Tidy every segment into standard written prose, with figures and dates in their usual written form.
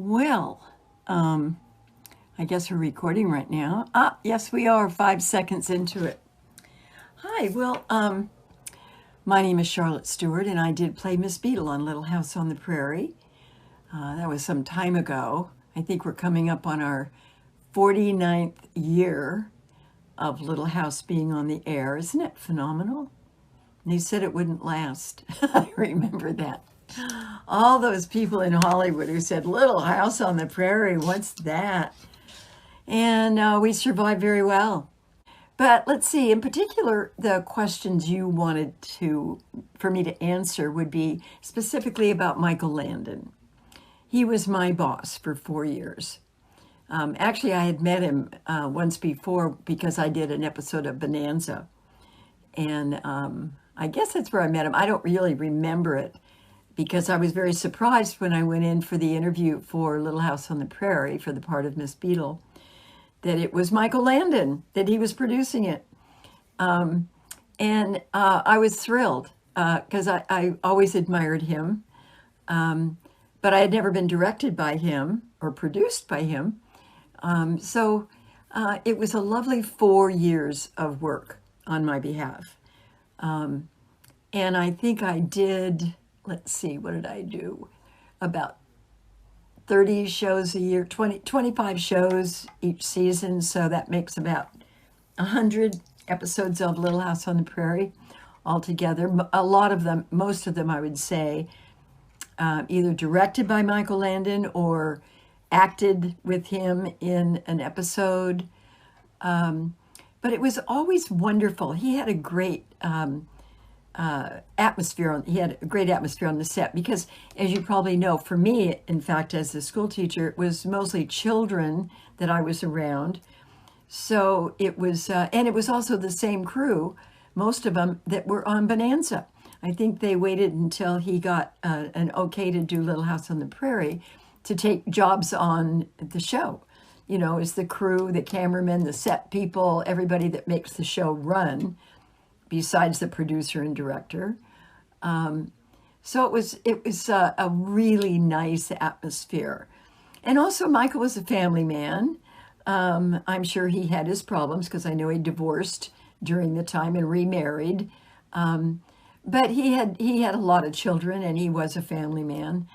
Well, I guess we're recording right now. Yes, we are 5 seconds into it. Hi, my name is Charlotte Stewart, and I did play Miss Beadle on Little House on the Prairie. That was some time ago. I think we're coming up on our 49th year of Little House being on the air. Isn't it phenomenal? They said it wouldn't last. I remember that. All those people in Hollywood who said, Little House on the Prairie, what's that? And we survived very well. But let's see, in particular, the questions you wanted for me to answer would be specifically about Michael Landon. He was my boss for 4 years. Actually, I had met him once before because I did an episode of Bonanza. And I guess that's where I met him. I don't really remember it, because I was very surprised when I went in for the interview for Little House on the Prairie for the part of Miss Beadle, that it was Michael Landon, that he was producing it. And I was thrilled because I always admired him, but I had never been directed by him or produced by him. So it was a lovely 4 years of work on my behalf. And I think I did... Let's see, what did I do? About 30 shows a year, 25 shows each season. So that makes about 100 episodes of Little House on the Prairie altogether. A lot of them, most of them, I would say, either directed by Michael Landon or acted with him in an episode. But it was always wonderful. He had a great... atmosphere. He had a great atmosphere on the set because, as you probably know, for me, in fact, as a school teacher, it was mostly children that I was around. So it was, and it was also the same crew, most of them that were on Bonanza. I think they waited until he got an okay to do Little House on the Prairie to take jobs on the show. You know, as the crew, the cameramen, the set people, everybody that makes the show run, besides the producer and director. So it was a really nice atmosphere. And also Michael was a family man. I'm sure he had his problems because I know he divorced during the time and remarried. But he had a lot of children, and he was a family man.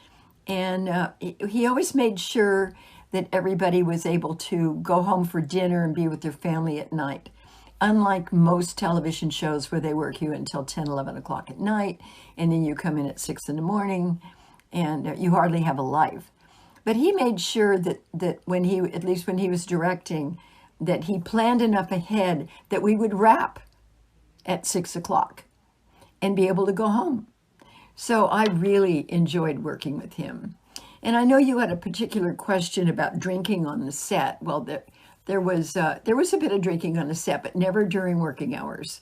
And he always made sure that everybody was able to go home for dinner and be with their family at night. Unlike most television shows where they work you until 10, 11 o'clock at night, and then you come in at 6 in the morning, and you hardly have a life. But he made sure that when he, at least when he was directing, that he planned enough ahead that we would wrap at 6 o'clock and be able to go home. So I really enjoyed working with him. And I know you had a particular question about drinking on the set. Well, there was a bit of drinking on the set, but never during working hours.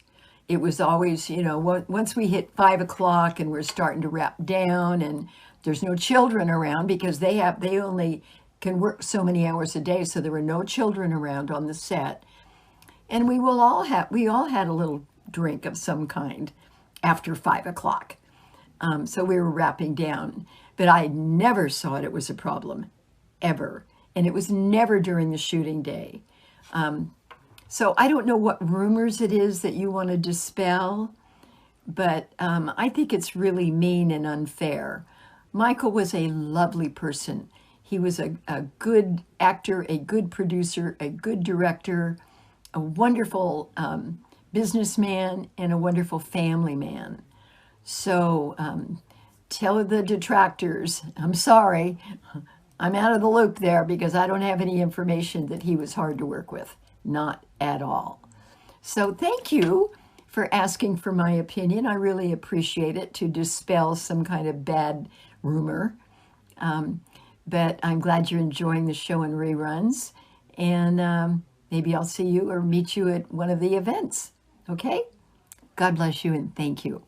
It was always, once we hit 5 o'clock and we're starting to wrap down, and there's no children around because they only can work so many hours a day. So there were no children around on the set. And we all had a little drink of some kind after 5 o'clock. So we were wrapping down, but I never saw it was a problem, ever. And it was never during the shooting day. So I don't know what rumors it is that you want to dispel, but I think it's really mean and unfair. Michael was a lovely person. He was a good actor, a good producer, a good director, a wonderful businessman, and a wonderful family man. So tell the detractors, I'm sorry. I'm out of the loop there because I don't have any information that he was hard to work with. Not at all. So thank you for asking for my opinion. I really appreciate it to dispel some kind of bad rumor. But I'm glad you're enjoying the show and reruns. And maybe I'll see you or meet you at one of the events. Okay? God bless you and thank you.